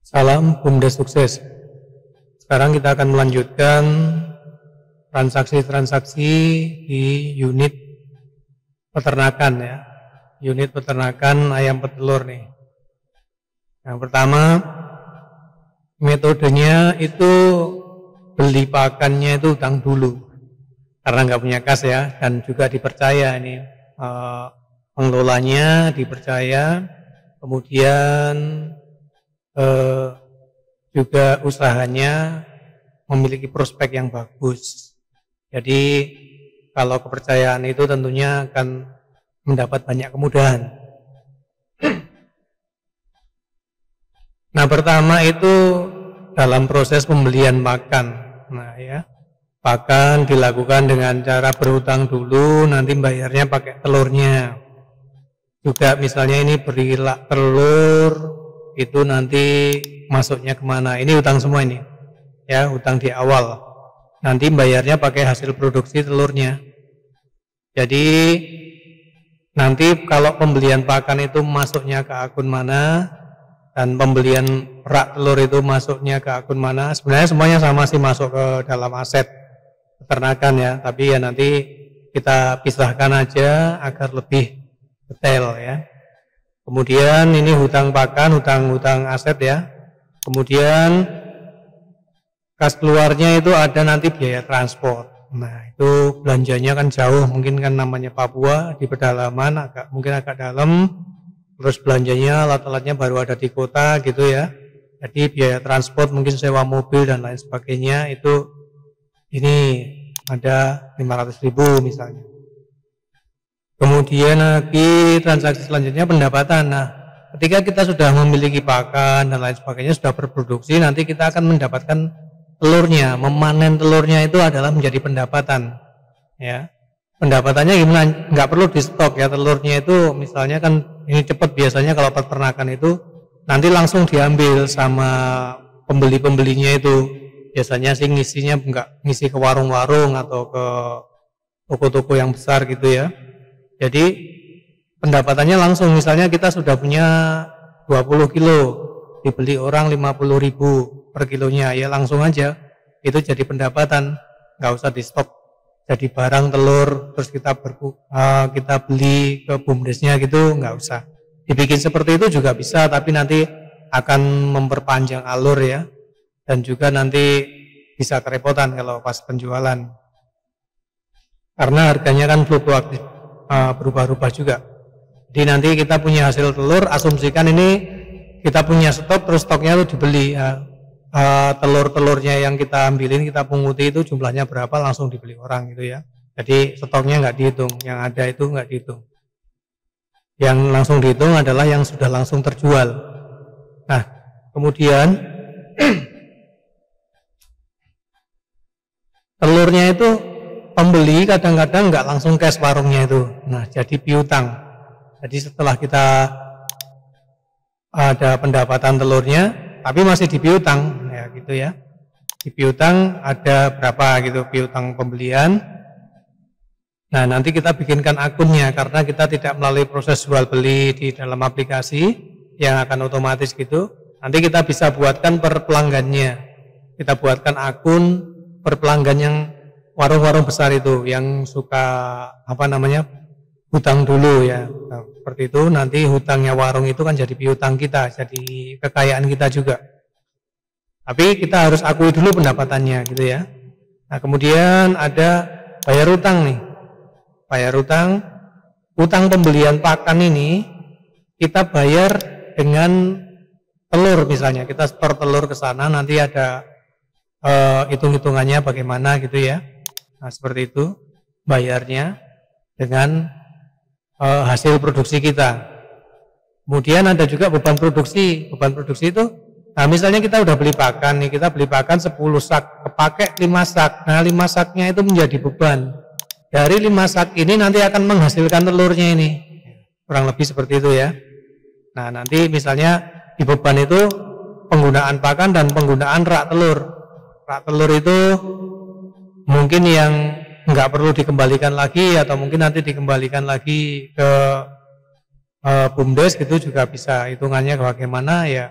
Salam BUMDes sukses. Sekarang kita akan melanjutkan transaksi-transaksi di unit peternakan ya. Unit peternakan ayam petelur nih. Yang pertama, metodenya itu beli pakannya itu utang dulu. Karena nggak punya kas ya, dan juga dipercaya ini pengelolanya dipercaya, kemudian juga usahanya memiliki prospek yang bagus. Jadi kalau kepercayaan itu tentunya akan mendapat banyak kemudahan. Nah, pertama itu dalam proses pembelian pakan. Nah ya, pakan dilakukan dengan cara berhutang dulu, nanti bayarnya pakai telurnya. Juga misalnya ini beri telur, itu nanti masuknya kemana? Ini hutang semua ini, ya hutang di awal. Nanti bayarnya pakai hasil produksi telurnya. Jadi nanti kalau pembelian pakan itu masuknya ke akun mana, dan pembelian rak telur itu masuknya ke akun mana, sebenarnya semuanya sama sih, masuk ke dalam aset peternakan ya. Tapi ya nanti kita pisahkan aja agar lebih detail ya. Kemudian ini hutang pakan, hutang aset ya. Kemudian kas keluarnya itu ada nanti biaya transport. Nah itu belanjanya kan jauh, mungkin kan namanya Papua di pedalaman, mungkin agak dalam. Terus belanjanya alat-alatnya baru ada di kota gitu ya. Jadi biaya transport mungkin sewa mobil dan lain sebagainya itu ini ada 500.000 misalnya. Kemudian lagi transaksi selanjutnya pendapatan. Nah, ketika kita sudah memiliki pakan dan lain sebagainya, sudah berproduksi, nanti kita akan mendapatkan telurnya. Memanen telurnya itu adalah menjadi pendapatan. Ya, pendapatannya gimana? Nggak perlu di stok ya telurnya itu. Misalnya kan ini cepat biasanya kalau peternakan itu nanti langsung diambil sama pembeli-pembelinya itu. Biasanya sih ngisinya nggak ngisi ke warung-warung atau ke toko-toko yang besar gitu ya. Jadi pendapatannya langsung, misalnya kita sudah punya 20 kilo, dibeli orang 50.000 per kilonya, ya langsung aja itu jadi pendapatan, nggak usah di stok jadi barang telur terus kita beli ke BUMDesnya gitu, nggak usah. Dibikin seperti itu juga bisa, tapi nanti akan memperpanjang alur ya, dan juga nanti bisa kerepotan kalau pas penjualan karena harganya kan fluktuatif, berubah-ubah juga. Jadi nanti kita punya hasil telur, asumsikan ini kita punya stok, terus stoknya itu dibeli ya. Telur-telurnya yang kita ambilin, kita punguti itu jumlahnya berapa, langsung dibeli orang gitu ya. Jadi stoknya nggak dihitung, yang ada itu nggak dihitung. Yang langsung dihitung adalah yang sudah langsung terjual. Nah, kemudian telurnya itu pembeli kadang-kadang nggak langsung cash warungnya itu. Nah, jadi piutang. Jadi setelah kita ada pendapatan telurnya, tapi masih di piutang, ya gitu ya. Di piutang ada berapa gitu, piutang pembelian. Nah, nanti kita bikinkan akunnya karena kita tidak melalui proses jual beli di dalam aplikasi yang akan otomatis gitu. Nanti kita bisa buatkan per pelanggannya. Kita buatkan akun per pelanggan yang warung-warung besar itu yang suka hutang dulu ya. Nah, seperti itu nanti hutangnya warung itu kan jadi piutang kita, jadi kekayaan kita juga. Tapi kita harus akui dulu pendapatannya gitu ya. Nah, kemudian ada bayar utang nih. Bayar utang pembelian pakan ini kita bayar dengan telur misalnya. Kita store telur ke sana, nanti ada hitung-hitungannya bagaimana gitu ya. Nah, seperti itu bayarnya dengan hasil produksi kita. Kemudian ada juga beban produksi. Beban produksi itu, nah misalnya kita udah beli pakan nih, kita beli pakan 10 sak, kepake 5 sak. Nah 5 saknya itu menjadi beban. Dari 5 sak ini nanti akan menghasilkan telurnya ini. Kurang lebih seperti itu ya. Nah nanti misalnya di beban itu penggunaan pakan dan penggunaan rak telur. Rak telur itu mungkin yang nggak perlu dikembalikan lagi, atau mungkin nanti dikembalikan lagi ke BUMDes gitu juga bisa, hitungannya bagaimana ya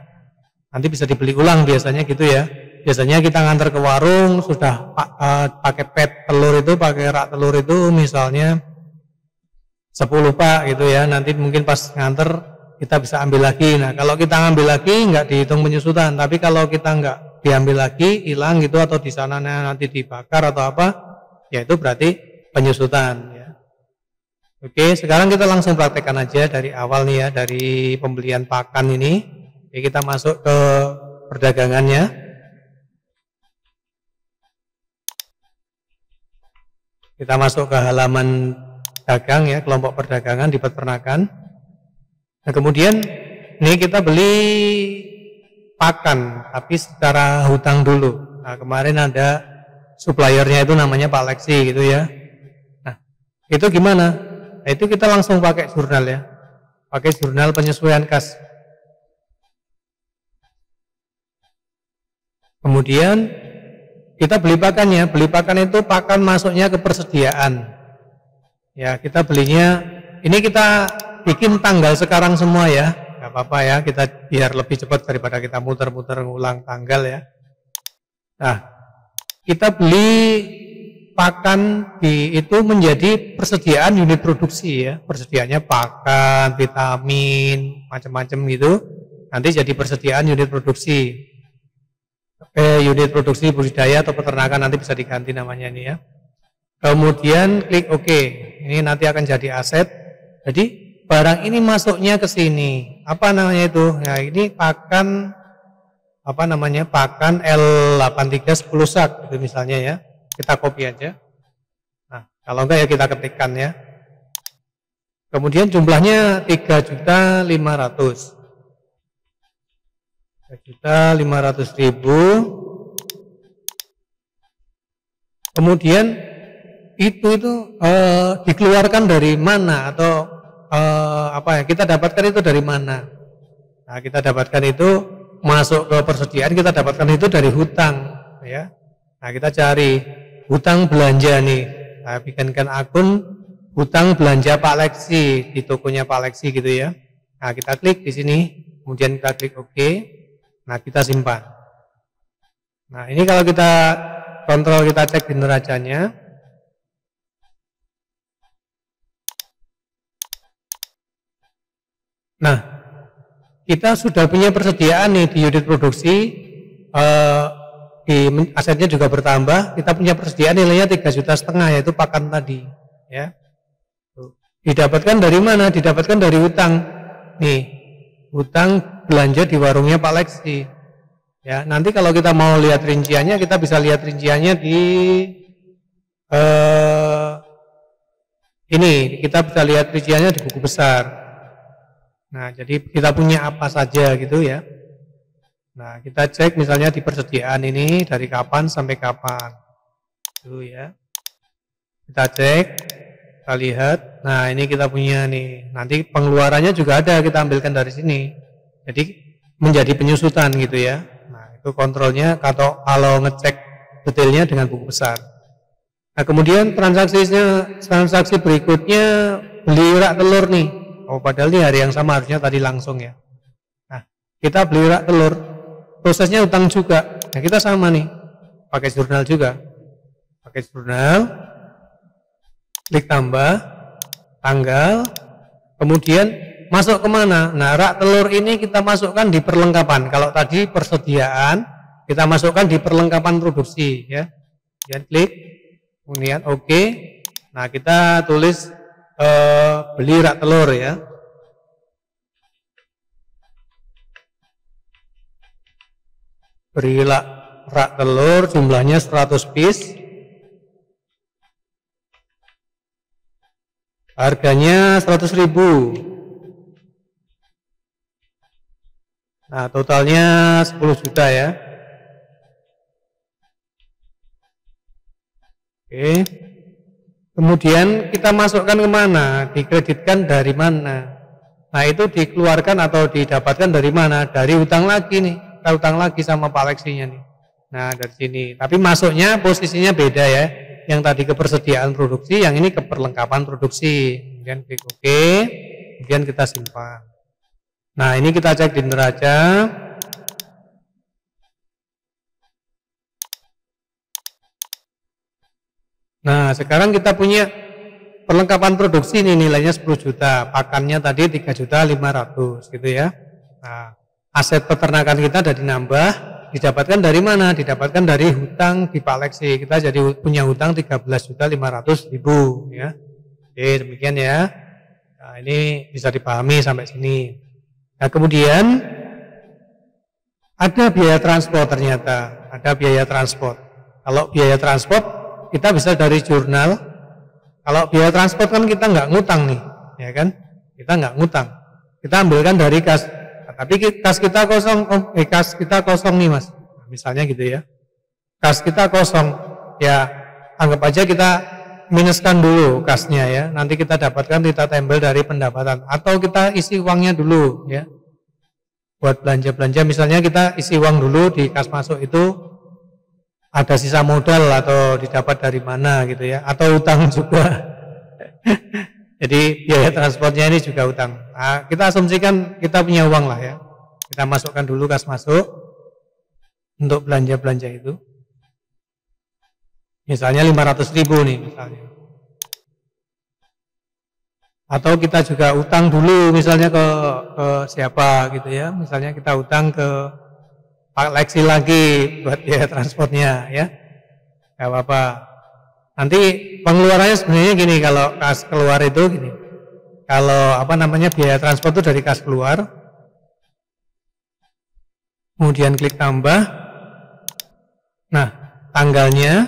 Nanti bisa dibeli ulang biasanya gitu ya. Biasanya kita ngantar ke warung sudah pakai pet telur itu, pakai rak telur itu misalnya 10 Pak gitu ya. Nanti mungkin pas nganter kita bisa ambil lagi. Nah kalau kita ngambil lagi nggak dihitung penyusutan. Tapi kalau kita nggak diambil lagi, hilang gitu atau di sana nanti dibakar atau apa, ya itu berarti penyusutan ya. Oke, sekarang kita langsung praktekkan aja dari awal nih ya, dari pembelian pakan ini. Oke, kita masuk ke perdagangannya. Kita masuk ke halaman dagang ya, kelompok perdagangan di peternakan. Nah kemudian ini kita beli pakan, tapi secara hutang dulu. Nah kemarin ada suppliernya itu namanya Pak Lexi gitu ya. Nah itu gimana? Nah, itu kita langsung pakai jurnal ya, pakai jurnal penyesuaian kas. Kemudian kita beli pakannya, beli pakan itu pakan masuknya ke persediaan. Ya, kita belinya, ini kita bikin tanggal sekarang semua ya, nggak apa-apa ya, kita biar lebih cepat daripada kita muter-muter ngulang tanggal ya. Nah, kita beli pakan itu menjadi persediaan unit produksi ya, persediaannya pakan, vitamin, macam-macam gitu, nanti jadi persediaan unit produksi. Unit produksi budidaya atau peternakan nanti bisa diganti namanya ini ya. Kemudian klik OK. Ini nanti akan jadi aset. Jadi barang ini masuknya ke sini. Apa namanya itu? Ya ini pakan apa namanya? Pakan L83 10 sak itu misalnya ya. Kita copy aja. Nah, kalau enggak ya kita ketikkan ya. Kemudian jumlahnya 3.500.000. 3.500.000. Kemudian itu dikeluarkan dari mana atau apa ya? Kita dapatkan itu dari mana? Nah, kita dapatkan itu masuk ke persediaan, kita dapatkan itu dari hutang, ya. Nah, kita cari hutang belanja nih. Nah, bikinkan akun hutang belanja Pak Lexi di tokonya Pak Lexi gitu ya. Nah, kita klik di sini, kemudian kita klik OK. Nah, kita simpan. Nah, ini kalau kita kontrol, kita cek di neracanya. Nah, kita sudah punya persediaan nih di unit produksi, di asetnya juga bertambah. Kita punya persediaan nilainya 3,5 juta yaitu pakan tadi. Ya, didapatkan dari mana? Didapatkan dari hutang. Nih, hutang belanja di warungnya Pak Lexi. Ya, nanti kalau kita mau lihat rinciannya, kita bisa lihat rinciannya di ini. Kita bisa lihat rinciannya di buku besar. Nah, jadi kita punya apa saja gitu ya. Nah, kita cek misalnya di persediaan ini dari kapan sampai kapan. Tuh ya. Kita cek, kita lihat. Nah, ini kita punya nih. Nanti pengeluarannya juga ada, kita ambilkan dari sini. Jadi menjadi penyusutan gitu ya. Nah, itu kontrolnya kalau ngecek detailnya dengan buku besar. Nah, kemudian transaksi berikutnya beli rak telur nih. Oh, padahal ini hari yang sama harusnya tadi langsung ya. Nah, kita beli rak telur. Prosesnya hutang juga. Nah, kita sama nih. Pakai jurnal juga. Pakai jurnal. Klik tambah. Tanggal. Kemudian masuk kemana? Nah, rak telur ini kita masukkan di perlengkapan. Kalau tadi persediaan, kita masukkan di perlengkapan produksi ya. Kemudian klik. Kemudian OK. Nah, kita tulis beli rak telur ya. Beli rak telur jumlahnya 100 piece. Harganya 100.000. Nah, totalnya 10 juta ya. Oke. Kemudian kita masukkan ke mana? Dikreditkan dari mana? Nah, itu dikeluarkan atau didapatkan dari mana? Dari hutang lagi nih. Kita hutang lagi sama Pak Lexinya nih. Nah, dari sini. Tapi masuknya posisinya beda ya. Yang tadi ke persediaan produksi, yang ini ke perlengkapan produksi. Kemudian klik OK. Kemudian kita simpan. Nah, ini kita cek di neraca. Nah, sekarang kita punya perlengkapan produksi ini nilainya 10 juta, pakannya tadi 3.500.000 gitu ya. Nah, aset peternakan kita dari nambah, didapatkan dari mana? Didapatkan dari hutang di Pak Leksi. Kita jadi punya hutang 13.500.000 ya. Oke, demikian ya. Nah, ini bisa dipahami sampai sini. Nah, kemudian ada biaya transport ternyata, ada biaya transport. Kalau biaya transport kita bisa dari jurnal. Kalau biaya transport kan kita nggak ngutang nih, ya kan? Kita nggak ngutang. Kita ambilkan dari kas. Nah, tapi kas kita kosong, kas kita kosong nih mas. Misalnya gitu ya. Kas kita kosong, ya anggap aja kita minuskan dulu kasnya ya. Nanti kita dapatkan kita tempel dari pendapatan. Atau kita isi uangnya dulu ya. Buat belanja-belanja misalnya kita isi uang dulu di kas masuk itu ada sisa modal atau didapat dari mana gitu ya, atau utang juga. Jadi biaya transportnya ini juga utang. Nah, kita asumsikan kita punya uang lah ya. Kita masukkan dulu kas masuk untuk belanja-belanja itu. Misalnya 500.000 nih misalnya. Atau kita juga utang dulu misalnya ke siapa gitu ya. Misalnya kita utang ke Pak Leksi lagi buat biaya transportnya ya. Gak apa-apa. Nanti pengeluarannya sebenarnya gini, kalau kas keluar itu gini. Kalau biaya transport itu dari kas keluar. Kemudian klik tambah. Nah, tanggalnya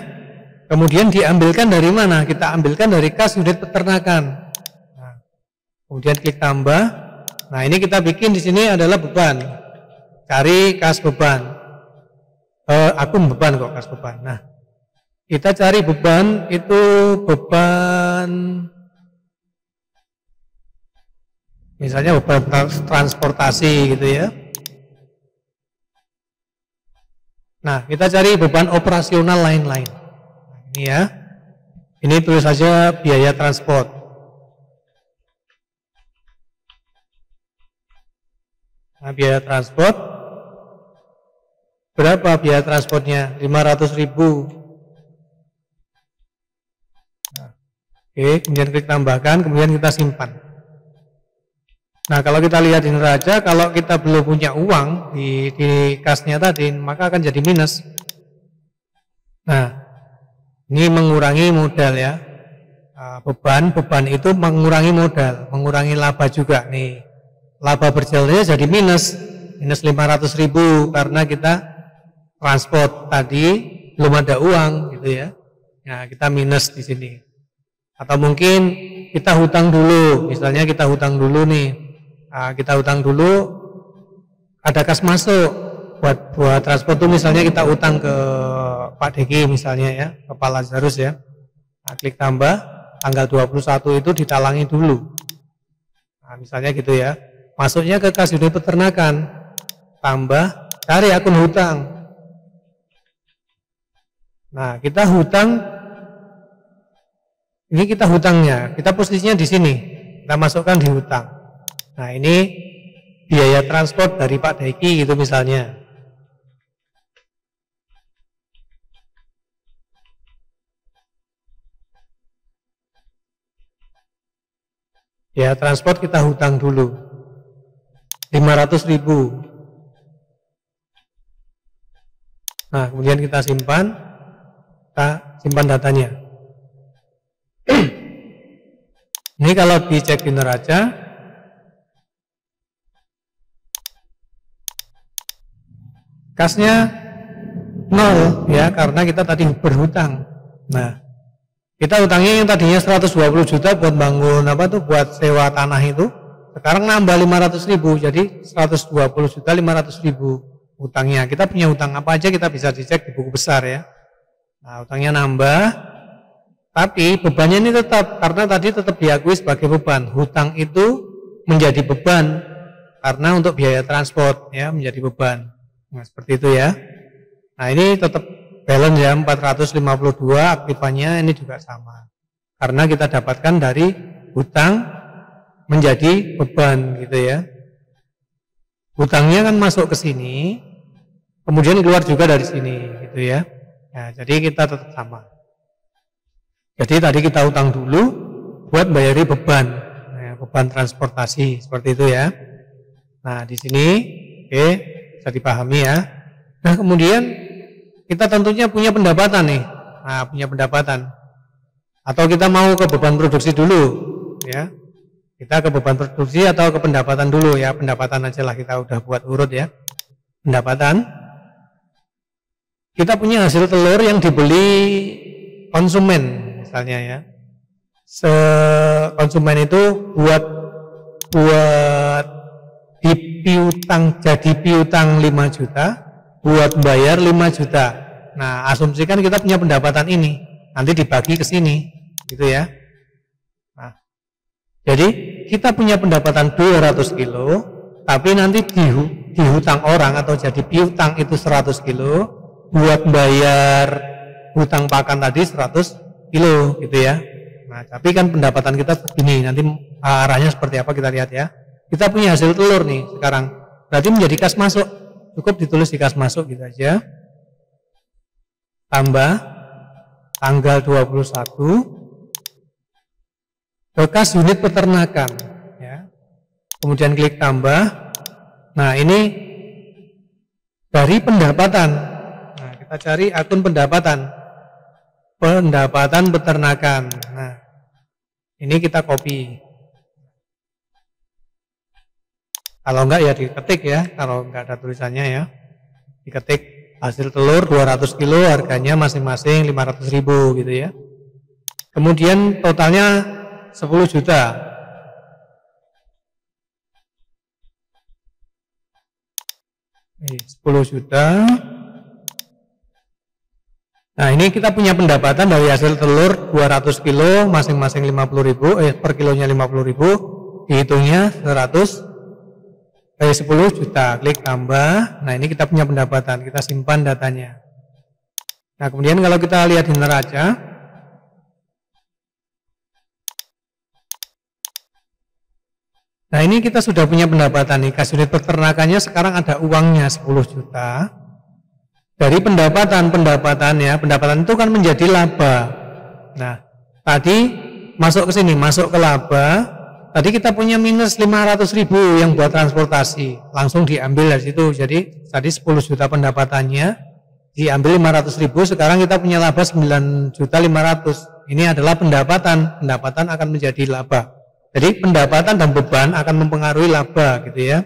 kemudian diambilkan dari mana? Kita ambilkan dari kas unit peternakan. Kemudian klik tambah. Nah, ini kita bikin di sini adalah beban. Cari kas beban. Akun beban kok, kas beban. Nah, kita cari beban itu beban misalnya beban transportasi gitu ya. Nah, kita cari beban operasional lain-lain. Nah, ini ya. Ini tulis saja biaya transport. Nah, biaya transport berapa biaya transportnya? 500.000. Nah, oke, kemudian klik tambahkan, kemudian kita simpan. Nah, kalau kita lihat di neraca, kalau kita belum punya uang di kasnya tadi, maka akan jadi minus. Nah, ini mengurangi modal ya. Beban itu mengurangi modal, mengurangi laba juga nih. Laba berjalannya jadi minus 500.000 karena kita transport tadi belum ada uang gitu ya. Nah, kita minus di sini. Atau mungkin kita hutang dulu, misalnya kita hutang dulu nih. Nah, kita hutang dulu, ada kas masuk buat transport itu misalnya kita hutang ke Pak Deki misalnya ya, ke Pak Lazarus ya. Nah, klik tambah, tanggal 21 itu ditalangi dulu. Nah, misalnya gitu ya. Masuknya ke kas unit peternakan, tambah, cari akun hutang. Nah, kita hutang, ini kita hutangnya, kita posisinya di sini, kita masukkan di hutang. Nah, ini biaya transport dari Pak Daiki gitu misalnya. Biaya transport kita hutang dulu. 500.000. Nah, kemudian kita simpan datanya. Ini kalau dicek di neraca, kasnya 0 ya, karena kita tadi berhutang. Nah, kita hutangnya yang tadinya 120 juta buat bangun buat sewa tanah itu. Sekarang nambah 500.000, jadi 120.500.000 hutangnya. Kita punya hutang apa aja kita bisa dicek di buku besar ya. Nah, hutangnya nambah, tapi bebannya ini tetap, karena tadi tetap diakui sebagai beban. Hutang itu menjadi beban, karena untuk biaya transport ya menjadi beban. Nah, seperti itu ya. Nah, ini tetap balance ya, 452, aktifannya ini juga sama. Karena kita dapatkan dari hutang menjadi beban gitu ya. Hutangnya kan masuk ke sini, kemudian keluar juga dari sini gitu ya. Nah, jadi kita tetap sama. Jadi tadi kita utang dulu buat bayari beban, nah, beban transportasi seperti itu ya. Nah di sini, oke, bisa dipahami ya. Nah kemudian kita tentunya punya pendapatan nih, nah punya pendapatan. Atau kita mau ke beban produksi dulu, ya. Kita ke beban produksi atau ke pendapatan dulu ya, pendapatan aja lah kita udah buat urut ya. Pendapatan, kita punya hasil telur yang dibeli konsumen misalnya ya. Konsumen itu buat piutang, jadi piutang 5 juta, buat bayar 5 juta. Nah, asumsikan kita punya pendapatan ini, nanti dibagi ke sini, gitu ya. Nah, jadi kita punya pendapatan 200 kilo, tapi nanti dihutang orang atau jadi piutang itu 100 kilo, buat bayar hutang pakan tadi 100 kilo, gitu ya. Nah, tapi kan pendapatan kita begini, nanti arahnya seperti apa kita lihat ya. Kita punya hasil telur nih sekarang, berarti menjadi kas masuk, cukup ditulis di kas masuk gitu aja. Tambah tanggal 21 bekas unit peternakan ya. Kemudian klik tambah. Nah, ini dari pendapatan. Nah, kita cari akun pendapatan. Pendapatan peternakan. Nah, ini kita copy. Kalau enggak ya diketik ya, kalau enggak ada tulisannya ya. Diketik hasil telur 200 kilo harganya masing-masing 500.000 gitu ya. Kemudian totalnya 10 juta. Ini 10 juta. Nah, ini kita punya pendapatan dari hasil telur 200 kilo masing-masing 50.000, per kilonya 50.000, dihitungnya 10 juta, klik tambah. Nah, ini kita punya pendapatan, kita simpan datanya. Nah, kemudian kalau kita lihat di neraca, nah ini kita sudah punya pendapatan nih, kas unit peternakannya sekarang ada uangnya 10 juta. Dari pendapatan ya, pendapatan itu kan menjadi laba. Nah, tadi masuk ke sini, masuk ke laba. Tadi kita punya minus 500.000 yang buat transportasi, langsung diambil dari situ. Jadi tadi 10 juta pendapatannya, diambil 500.000, sekarang kita punya laba 9.500.000. Ini adalah pendapatan akan menjadi laba. Jadi pendapatan dan beban akan mempengaruhi laba gitu ya.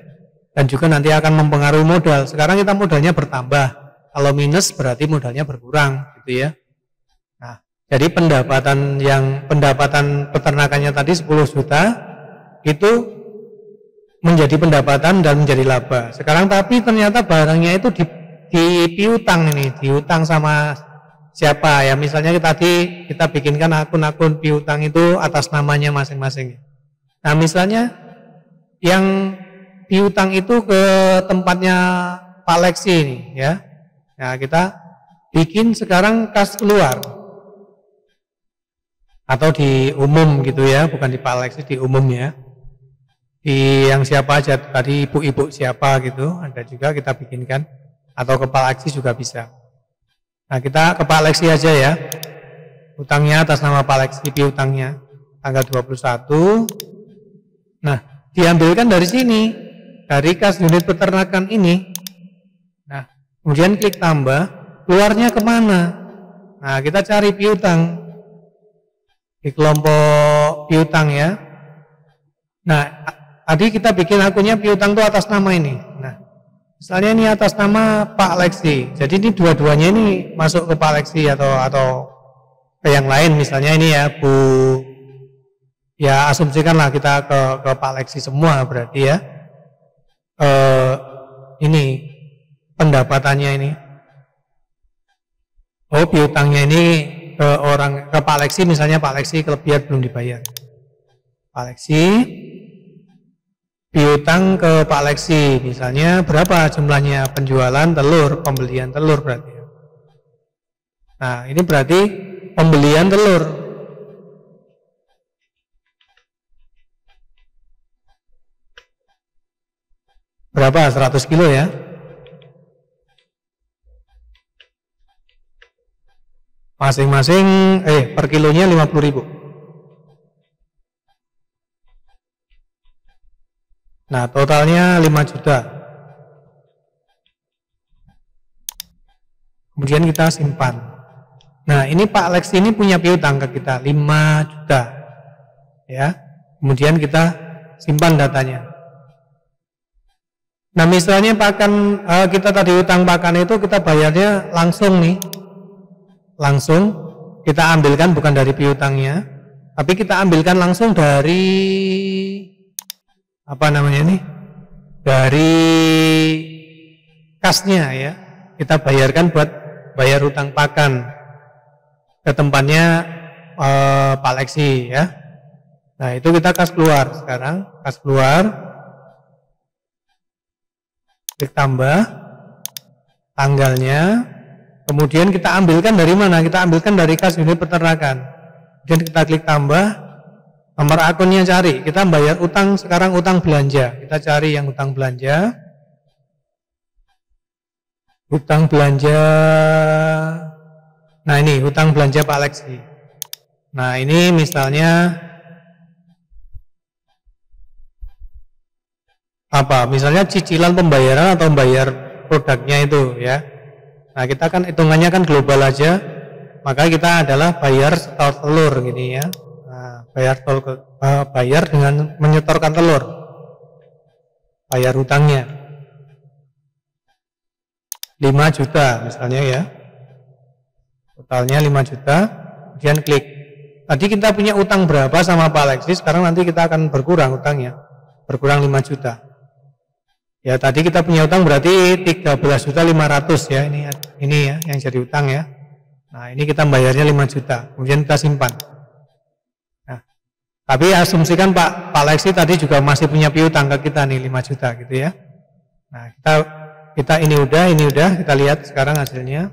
Dan juga nanti akan mempengaruhi modal. Sekarang kita modalnya bertambah, kalau minus berarti modalnya berkurang gitu ya. Nah, jadi pendapatan peternakannya tadi 10 juta, itu menjadi pendapatan dan menjadi laba. Sekarang tapi ternyata barangnya itu dipiutang ini, diutang sama siapa ya? Misalnya tadi kita bikinkan akun-akun piutang itu atas namanya masing-masing. Nah, misalnya yang piutang itu ke tempatnya Pak Lexi ini ya. Nah, kita bikin sekarang kas keluar. Atau di umum gitu ya, bukan di Pak Lexi, di umum ya. Di yang siapa aja tadi, ibu-ibu siapa gitu, ada juga kita bikinkan, atau ke Pak Lexi juga bisa. Nah, kita ke Pak Lexi aja ya, utangnya atas nama Pak Lexi, piutangnya tanggal 21. Nah, diambilkan dari sini, dari kas unit peternakan ini. Nah, kemudian klik tambah, keluarnya kemana? Nah, kita cari piutang di kelompok piutang ya. Nah, tadi kita bikin akunnya piutang itu atas nama ini. Nah, misalnya ini atas nama Pak Lexi. Jadi ini dua-duanya ini masuk ke Pak Lexi atau ke yang lain. Misalnya ini ya Bu, ya asumsikanlah kita ke Pak Lexi semua berarti ya. Ini pendapatannya ini. Oh, piutangnya ini ke Pak Lexi, misalnya Pak Lexi kelebihan belum dibayar. Pak Lexi piutang ke Pak Lexi, misalnya berapa jumlahnya penjualan telur, pembelian telur berarti. Nah, ini berarti pembelian telur. Berapa? 100 kilo ya. Masing-masing per kilonya 50.000. Nah, totalnya 5 juta. Kemudian kita simpan. Nah, ini Pak Lex ini punya piutang ke kita 5 juta. Ya. Kemudian kita simpan datanya. Nah, misalnya pakan kita tadi utang pakan itu kita bayarnya langsung nih. Langsung kita ambilkan bukan dari piutangnya, tapi kita ambilkan langsung dari apa namanya nih? Dari kasnya ya. Kita bayarkan buat bayar utang pakan ke tempatnya Pak Lexi ya. Nah, itu kita kas keluar sekarang, kas keluar. Klik tambah tanggalnya, kemudian kita ambilkan dari mana? Kita ambilkan dari kas unit peternakan. Kemudian kita klik tambah, nomor akunnya cari. Kita bayar utang sekarang utang belanja. Kita cari yang utang belanja. Utang belanja. Nah, ini utang belanja Pak Lexi. Nah, ini misalnya apa? Misalnya cicilan pembayaran atau membayar produknya itu ya. Nah, kita kan hitungannya kan global aja, maka kita adalah bayar setor telur gini ya. Nah, bayar dengan menyetorkan telur, bayar hutangnya 5 juta misalnya ya, totalnya 5 juta. Kemudian klik. Tadi kita punya utang berapa sama Pak Lexi, sekarang nanti kita akan berkurang utangnya, berkurang 5 juta. Ya, tadi kita punya utang berarti 13.500.000 ya, ini ya yang jadi utang ya. Nah, ini kita bayarnya 5 juta, kemudian kita simpan. Nah, tapi asumsikan Pak Lexi tadi juga masih punya piutang ke kita nih 5 juta gitu ya. Nah, kita ini udah, kita lihat sekarang hasilnya.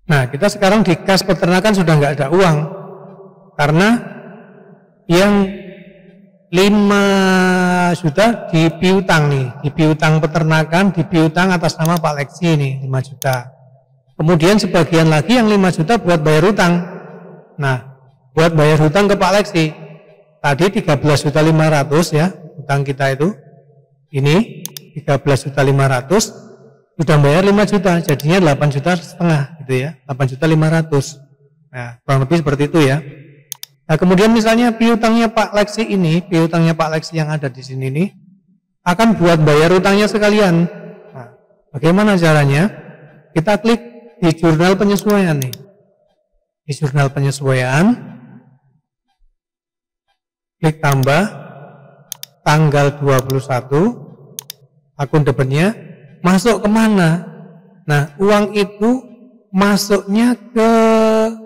Nah, kita sekarang di kas peternakan sudah nggak ada uang, karena yang 5 juta di piutang nih, di piutang peternakan, di piutang atas nama Pak Lexi nih 5 juta. Kemudian sebagian lagi yang 5 juta buat bayar hutang. Nah, buat bayar hutang ke Pak Lexi. Tadi 13.500.000 ya, hutang kita itu. Ini 13.500.000. Sudah bayar 5 juta, jadinya 8,5 juta gitu ya, 8.500.000. Nah, kurang lebih seperti itu ya. Nah, kemudian misalnya piutangnya Pak Lexi ini, piutangnya Pak Lexi yang ada di sini nih, akan buat bayar utangnya sekalian. Nah, bagaimana caranya? Kita klik di jurnal penyesuaian nih. Di jurnal penyesuaian, klik tambah, tanggal 21, akun depannya, masuk kemana? Nah, uang itu masuknya ke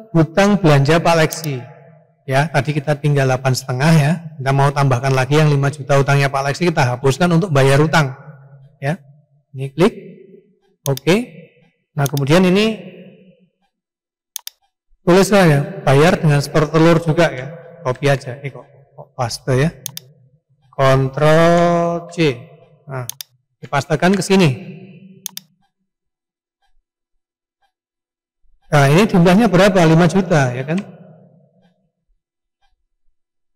hutang belanja Pak Lexi. Ya, tadi kita tinggal 8,5 ya. Kita mau tambahkan lagi yang 5 juta utangnya Pak Lexi, kita hapuskan untuk bayar utang. Ya, ini klik, oke. Nah, kemudian ini tulis saya bayar dengan setor telur juga ya. Copy aja, kok paste ya. Ctrl C. Nah, dipastekan ke sini. Nah, ini jumlahnya berapa? 5 juta ya kan?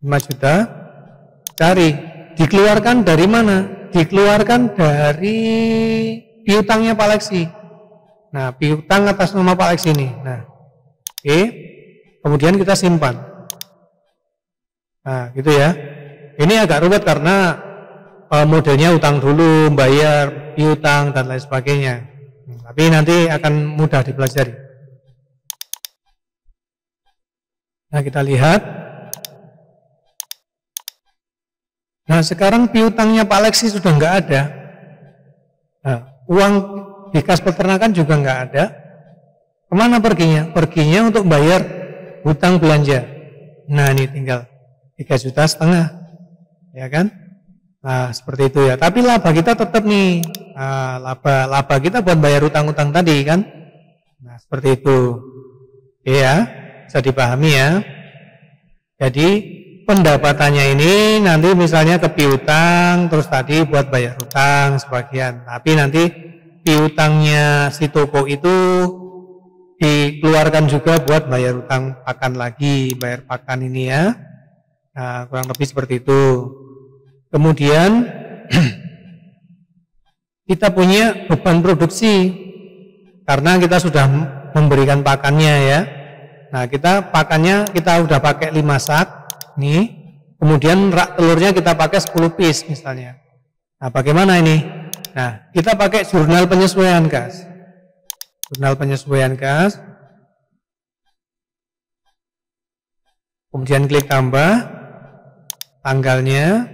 5 juta. Cari. Dikeluarkan dari mana? Dikeluarkan dari piutangnya Pak Lexi. Nah, piutang atas nama Pak Lexi ini. Nah, oke. Kemudian kita simpan. Nah, gitu ya. Ini agak rumit karena modelnya utang dulu, bayar, piutang, dan lain sebagainya. Tapi nanti akan mudah dipelajari. Nah, kita lihat. Nah, sekarang piutangnya Pak Lexi sudah nggak ada. Nah, uang di kas peternakan juga nggak ada. Kemana perginya? Perginya untuk bayar hutang belanja. Nah, ini tinggal 3,5 juta, ya kan? Nah, seperti itu ya. Tapi laba kita tetap nih, laba kita buat bayar utang-utang tadi kan. Nah, seperti itu. Oke ya, bisa dipahami ya. Jadi pendapatannya ini nanti misalnya ke piutang, terus tadi buat bayar utang sebagian. Tapi nanti piutangnya si toko itu dikeluarkan juga buat bayar utang pakan lagi, bayar pakan ini ya. Nah, kurang lebih seperti itu. Kemudian kita punya beban produksi karena kita sudah memberikan pakannya ya. Nah, kita pakannya kita udah pakai 5 sak nih. Kemudian rak telurnya kita pakai 10 piece misalnya. Nah, bagaimana ini? Nah, kita pakai jurnal penyesuaian kas. Jurnal penyesuaian kas. Kemudian klik tambah tanggalnya.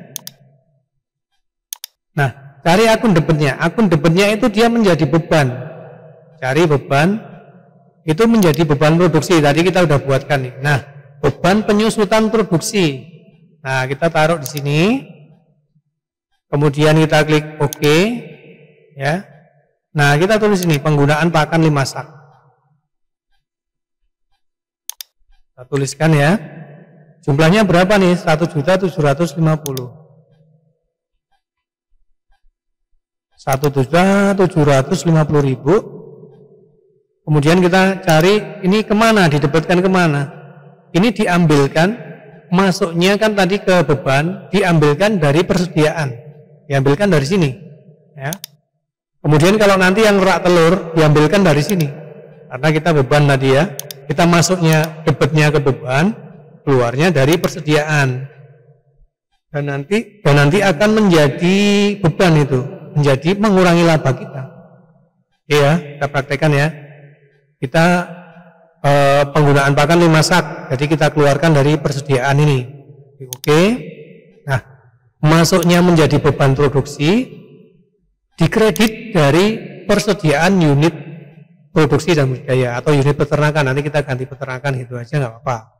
Nah, cari akun debitnya. Akun debitnya itu dia menjadi beban. Cari beban, itu menjadi beban produksi. Tadi kita udah buatkan nih. Nah, beban penyusutan produksi. Nah, kita taruh di sini. Kemudian kita klik OK. Ya. Nah, kita tulis ini penggunaan pakan 5 sak. Kita tuliskan ya. Jumlahnya berapa nih? 1.750.000. 1.750.000. Kemudian kita cari ini kemana, didebitkan kemana. Ini diambilkan, masuknya kan tadi ke beban, diambilkan dari persediaan. Diambilkan dari sini. Ya. Kemudian kalau nanti yang rak telur, diambilkan dari sini. Karena kita beban tadi ya. Kita masuknya, debitnya ke beban, keluarnya dari persediaan. Dan nanti akan menjadi beban itu. Menjadi mengurangi laba kita. Ya, kita praktekkan ya. Kita penggunaan pakan 5 sak, jadi kita keluarkan dari persediaan ini. Oke. Nah, masuknya menjadi beban produksi, dikredit dari persediaan unit produksi dan budidaya atau unit peternakan. Nanti kita ganti peternakan itu aja nggak apa-apa.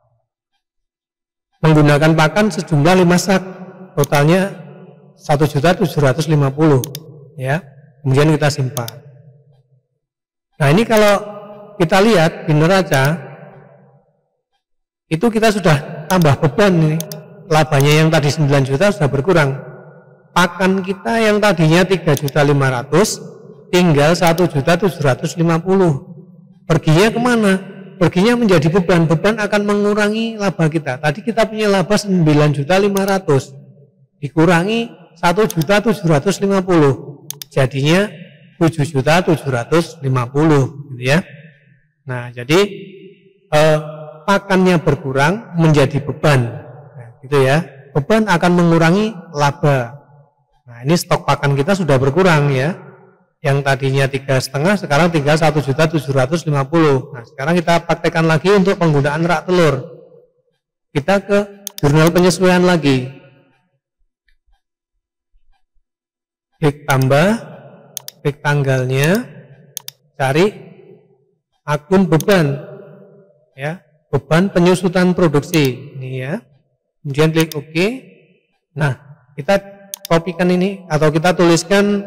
Menggunakan pakan sejumlah 5 sak, totalnya 1.750.000 ya. Kemudian kita simpan. Nah, ini kalau kita lihat di neraca itu kita sudah tambah beban ini. Labanya yang tadi 9 juta sudah berkurang. Pakan kita yang tadinya 3.500.000 tinggal 1.750.000. Perginya kemana? Perginya menjadi beban. Beban akan mengurangi laba kita. Tadi kita punya laba 9.500.000 dikurangi 1.750.000 jadinya 7.750.000 gitu ya. Nah, jadi pakannya berkurang menjadi beban, nah, gitu ya. Beban akan mengurangi laba. Nah, ini stok pakan kita sudah berkurang ya. Yang tadinya 3,5 sekarang tinggal 1.750.000. Nah, sekarang kita praktekkan lagi untuk penggunaan rak telur. Kita ke jurnal penyesuaian lagi. Klik tambah, klik tanggalnya, cari akun beban ya, beban penyusutan produksi ini ya. Kemudian klik OK. Nah, kita kopikan ini atau kita tuliskan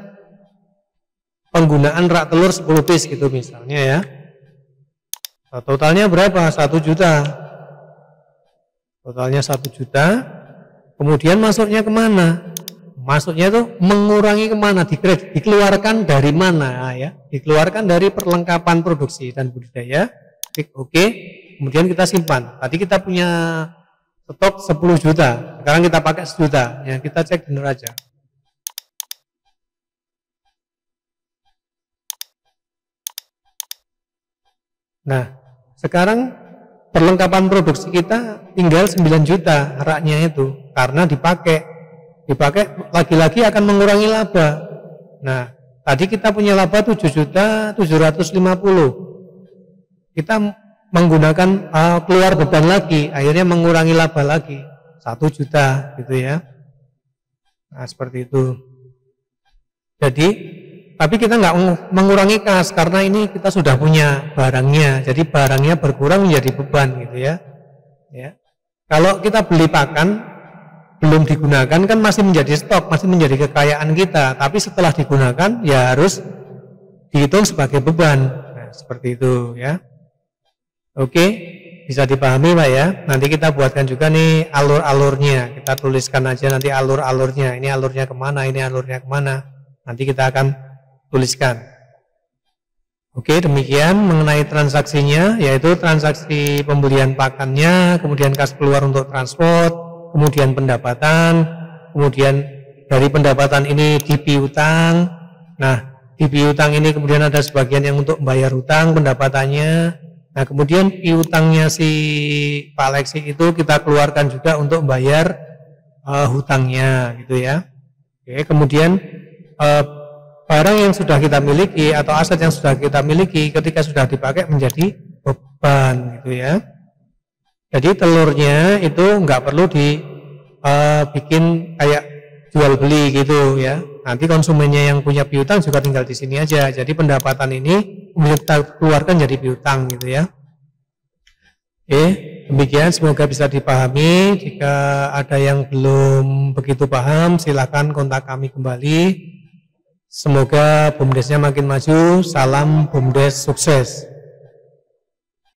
penggunaan rak telur 10 piece gitu misalnya ya. Totalnya berapa? 1 juta. Totalnya 1 juta. Kemudian masuknya kemana? Masuknya itu mengurangi kemana? Dikeluarkan dari mana ya? Dikeluarkan dari perlengkapan produksi dan budidaya. Klik OK. Kemudian kita simpan. Tadi kita punya stok 10 juta. Sekarang kita pakai 1 juta. Ya, kita cek di neraca. Nah, sekarang perlengkapan produksi kita tinggal 9 juta raknya itu karena dipakai lagi-lagi akan mengurangi laba. Nah, tadi kita punya laba 7.750.000. Kita menggunakan keluar beban lagi, akhirnya mengurangi laba lagi 1 juta gitu ya. Nah, seperti itu. Jadi, tapi kita nggak mengurangi kas karena ini kita sudah punya barangnya. Jadi barangnya berkurang menjadi beban gitu ya. Ya. Kalau kita beli pakan belum digunakan kan masih menjadi stok, masih menjadi kekayaan kita. Tapi setelah digunakan ya harus dihitung sebagai beban. Nah, seperti itu ya. Oke. bisa dipahami Pak ya. Nanti kita buatkan juga nih alur-alurnya. Kita tuliskan aja nanti alur-alurnya. Ini alurnya kemana, ini alurnya kemana. Nanti kita akan tuliskan. Oke, demikian mengenai transaksinya, yaitu transaksi pembelian pakannya, kemudian kas keluar untuk transport, kemudian pendapatan, kemudian dari pendapatan ini di piutang. Nah, di piutang ini kemudian ada sebagian yang untuk membayar hutang pendapatannya. Nah, kemudian piutangnya si Pak Lexi itu kita keluarkan juga untuk membayar hutangnya gitu ya. Oke, kemudian barang yang sudah kita miliki atau aset yang sudah kita miliki ketika sudah dipakai menjadi beban gitu ya. Jadi telurnya itu nggak perlu dibikin kayak jual beli gitu ya. Nanti konsumennya yang punya piutang juga tinggal di sini aja. Jadi pendapatan ini kita keluarkan jadi piutang gitu ya. Oke, demikian semoga bisa dipahami. Jika ada yang belum begitu paham, silakan kontak kami kembali. Semoga BUMDes-nya makin maju. Salam BUMDes sukses.